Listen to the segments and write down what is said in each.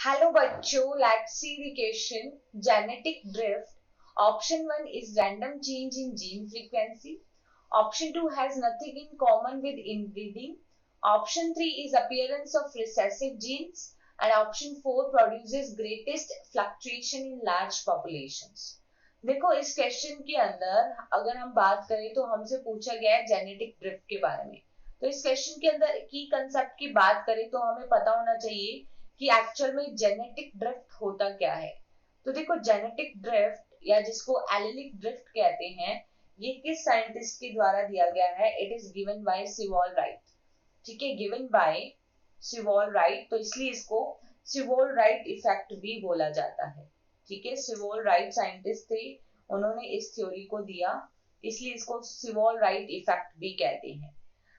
Hello बच्चों, let's see the question genetic drift. Option 1 is random change in gene frequency. Option 2 has nothing in common with inbreeding. Option 3 is appearance of recessive genes. And option 4 produces greatest fluctuation in large populations. देखो, इस question के अंदर अगर हम बात करें तो हमसे पूछा गया है जेनेटिक ड्रिफ्ट के बारे में। तो इस क्वेश्चन के अंदर की कंसेप्ट की बात करें तो हमें पता होना चाहिए कि एक्चुअल में जेनेटिक ड्रिफ्ट होता क्या है। तो देखो, जेनेटिक ड्रिफ्ट या जिसको एलिलिक ड्रिफ्ट कहते हैं, ये किस साइंटिस्ट के द्वारा दिया गया है? It is given by Sewall Wright. ठीक है, गिवन बाय सिवॉल राइट, तो इसलिए इसको सिवॉल राइट इफेक्ट भी बोला जाता है। ठीक है, सिवॉल राइट साइंटिस्ट थे, उन्होंने इस थ्योरी को दिया, इसलिए इसको सिवॉल राइट इफेक्ट भी कहते हैं।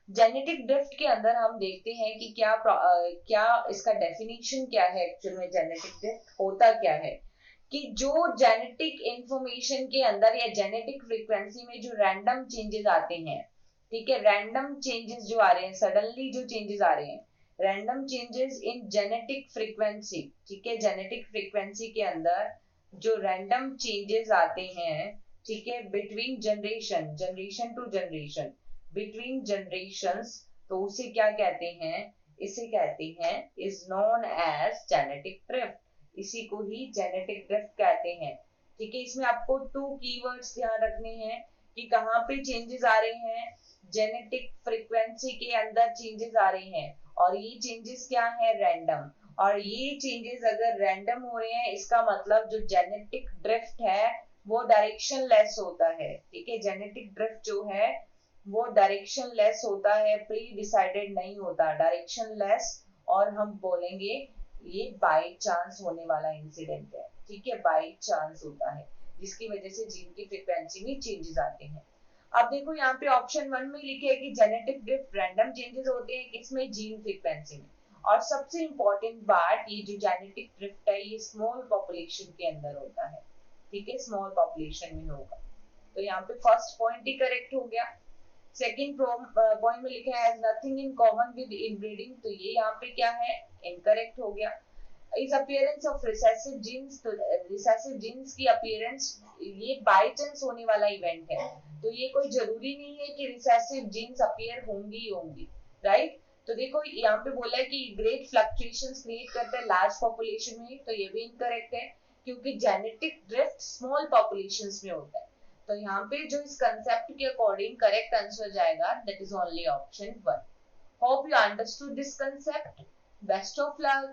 जेनेटिक ड्रिफ्ट के अंदर हम देखते हैं कि क्या इसका डेफिनेशन क्या है। एक्चुअल में जेनेटिक ड्रिफ्ट होता क्या है कि जो जेनेटिक इंफॉर्मेशन के अंदर या जेनेटिक फ्रीक्वेंसी में जो रैंडम चेंजेस आते हैं, ठीक है, रैंडम चेंजेस जो आ रहे हैं, सडनली जो चेंजेस आ रहे हैं, random changes in genetic frequency, ठीक है, जेनेटिक फ्रीक्वेंसी के अंदर जो रैंडम चेंजेस आते हैं, ठीक है, between generation to generation, between generations, तो उसे क्या कहते हैं? इसे कहते हैं is known as genetic drift. इसी को ही जेनेटिक ड्रिफ्ट कहते हैं। ठीक है, इसमें आपको टू कीवर्ड्स ध्यान रखने हैं कि कहाँ पे चेंजेस आ रहे हैं। जेनेटिक फ्रीक्वेंसी के अंदर चेंजेस आ रहे हैं और ये चेंजेस क्या है? रैंडम। और ये चेंजेस अगर रैंडम हो रहे हैं, इसका मतलब जो जेनेटिक ड्रिफ्ट है वो डायरेक्शन लेस होता है। ठीक है, जेनेटिक ड्रिफ्ट जो है वो डायरेक्शन लेस होता है, प्री डिसाइडेड नहीं होता, डायरेक्शन लेस। और हम बोलेंगे ये बाय चांस होने वाला इंसिडेंट है। ठीक है, बाय चांस होता है जिसकी वजह से जीन की फ्रीक्वेंसी में चेंजेस आते हैं। अब देखो, यहाँ पे ऑप्शन 1 में लिखे है कि जेनेटिक ड्रिफ्ट रैंडम चेंजेस होते हैं किसमें? जीन फ्रीक्वेंसी में। और सबसे इंपॉर्टेंट बात, ये जो जेनेटिक ड्रिफ्ट है ये स्मॉल पॉपुलेशन के अंदर होता है। ठीक है, स्मॉल पॉपुलेशन में होगा। तो यहाँ पे फर्स्ट पॉइंट ही करेक्ट हो गया। सेकेंड पॉइंट में लिखा है nothing in common with inbreeding, तो ये यहाँ पे क्या है? इनकरेक्ट हो गया। इस अपीयरेंस ऑफ रिसेसिव जीन्स, तो रिसेसिव जीन्स की अपीयरेंस ये बाय चांस होने वाला इवेंट है, तो ये कोई जरूरी नहीं है कि रिसेसिव जीन्स अपीयर होंगी ही होंगी, राइट। तो देखो, यहाँ पे बोला है कि ग्रेट फ्लक्चुएशंस क्रिएट करते हैं लार्ज पॉपुलेशन में, तो ये भी इनकरेक्ट है क्योंकि जेनेटिक ड्रिफ्ट स्मॉल पॉपुलेशंस में होता है। तो यहाँ पे जो इस कंसेप्ट के अकॉर्डिंग करेक्ट आंसर जाएगा, that is only option 1। Hope you understood this concept. Best of luck.